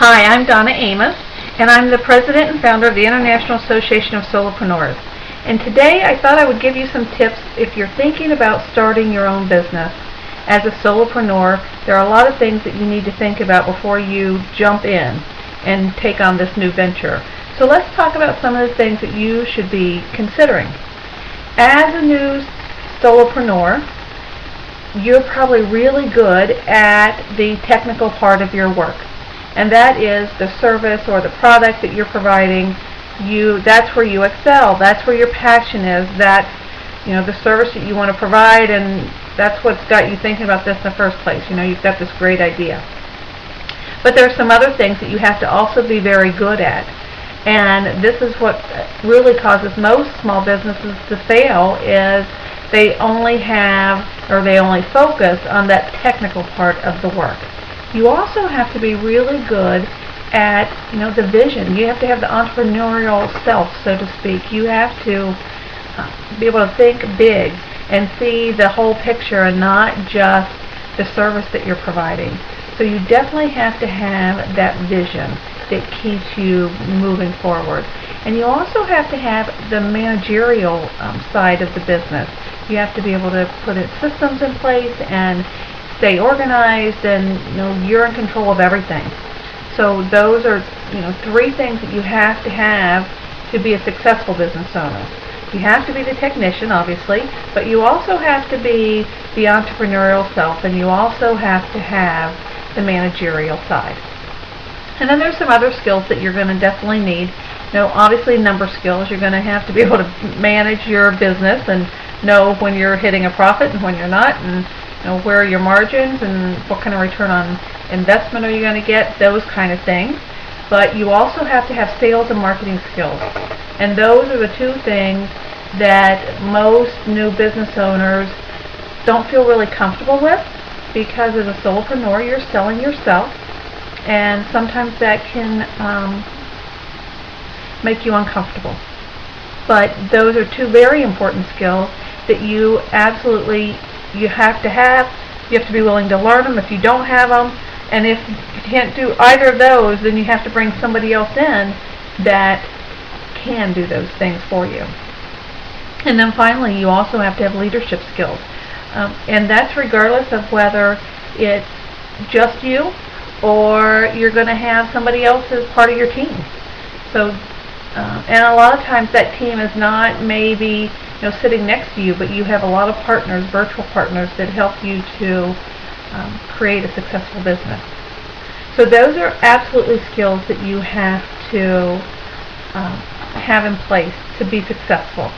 Hi, I'm Donna Amos, and I'm the president and founder of the International Association of Solopreneurs. And today I thought I would give you some tips if you're thinking about starting your own business. As a solopreneur, there are a lot of things that you need to think about before you jump in and take on this new venture. So let's talk about some of the things that you should be considering. As a new solopreneur, you're probably really good at the technical part of your work. And that is the service or the product that you're providing. That's where you excel. That's where your passion is. That's the service that you want to provide, and that's what's got you thinking about this in the first place. You've got this great idea. But there are some other things that you have to also be very good at. And this is what really causes most small businesses to fail, is they only focus on that technical part of the work. You also have to be really good at the vision. You have to have the entrepreneurial self, so to speak. You have to be able to think big and see the whole picture and not just the service that you're providing. So you definitely have to have that vision that keeps you moving forward. And you also have to have the managerial side of the business. You have to be able to put systems in place and stay organized, and you're in control of everything. So those are three things that you have to be a successful business owner. You have to be the technician, obviously, but you also have to be the entrepreneurial self, and you also have to have the managerial side. And then there's some other skills that you're going to definitely need. Obviously number skills. You're going to have to be able to manage your business and know when you're hitting a profit and when you're not, and where are your margins and what kind of return on investment are you going to get, those kind of things. But you also have to have sales and marketing skills. And those are the two things that most new business owners don't feel really comfortable with, because as a solopreneur you're selling yourself, and sometimes that can make you uncomfortable. But those are two very important skills that you have to have. You have to be willing to learn them if you don't have them. And if you can't do either of those, then you have to bring somebody else in that can do those things for you. And then finally, you also have to have leadership skills. And that's regardless of whether it's just you or you're going to have somebody else as part of your team. So, and a lot of times that team is not maybe sitting next to you, but you have a lot of partners, virtual partners, that help you to create a successful business. So those are absolutely skills that you have to have in place to be successful.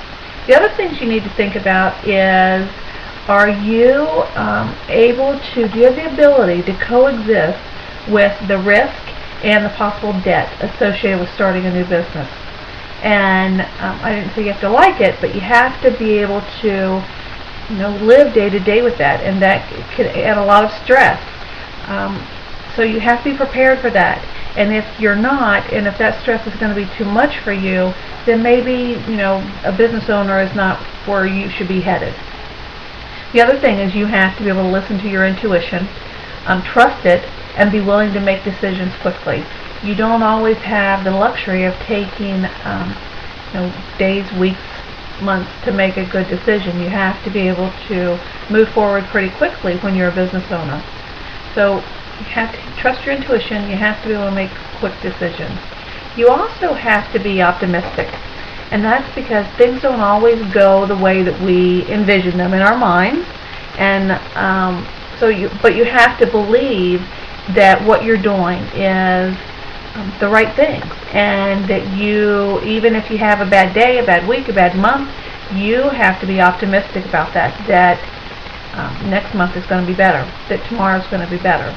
The other things you need to think about is, are you do you have the ability to coexist with the risk and the possible debt associated with starting a new business? And I didn't say you have to like it, but you have to be able to live day to day with that, and that could add a lot of stress. So you have to be prepared for that. And if you're not, and if that stress is going to be too much for you, then maybe a business owner is not where you should be headed. The other thing is, you have to be able to listen to your intuition, trust it, and be willing to make decisions quickly. You don't always have the luxury of taking days, weeks, months to make a good decision. You have to be able to move forward pretty quickly when you're a business owner. So you have to trust your intuition. You have to be able to make quick decisions. You also have to be optimistic, and that's because things don't always go the way that we envision them in our minds. And but you have to believe that what you're doing is the right things, and that even if you have a bad day, a bad week, a bad month, you have to be optimistic about that next month is going to be better, that tomorrow is going to be better.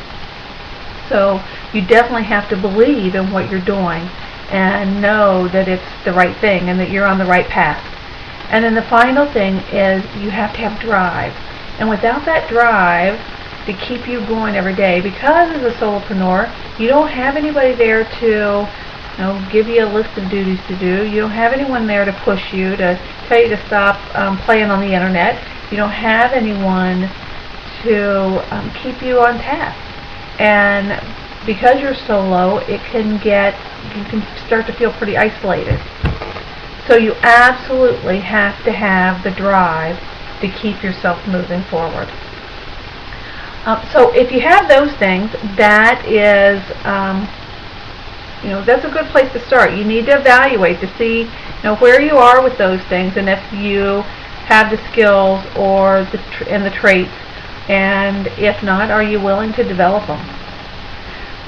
So you definitely have to believe in what you're doing and know that it's the right thing and that you're on the right path. And then the final thing is, you have to have drive. And without that drive to keep you going every day, because as a solopreneur, you don't have anybody there to give you a list of duties to do. You don't have anyone there to push you, to tell you to stop playing on the internet. You don't have anyone to keep you on task. And because you're solo, you can start to feel pretty isolated. So you absolutely have to have the drive to keep yourself moving forward. So if you have those things, that is, that's a good place to start. You need to evaluate to see, where you are with those things, and if you have the skills or the traits, and if not, are you willing to develop them?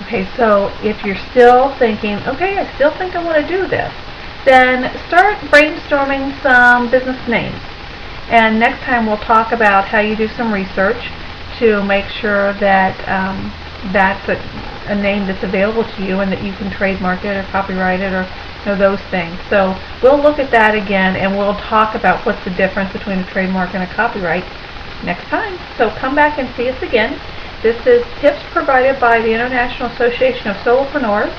Okay, so if you're still thinking, okay, I still think I want to do this, then start brainstorming some business names. And next time we'll talk about how you do some research to make sure that that's a name that's available to you and that you can trademark it or copyright it or those things. So we'll look at that again, and we'll talk about what's the difference between a trademark and a copyright next time. So come back and see us again. This is tips provided by the International Association of Solopreneurs,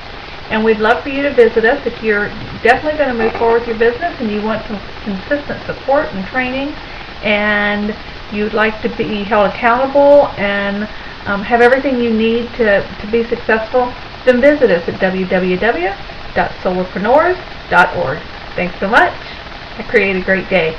and we'd love for you to visit us if you're definitely going to move forward with your business and you want some consistent support and training, and you'd like to be held accountable and have everything you need to be successful, then visit us at www.solopreneurs.org. Thanks so much. Create a great day.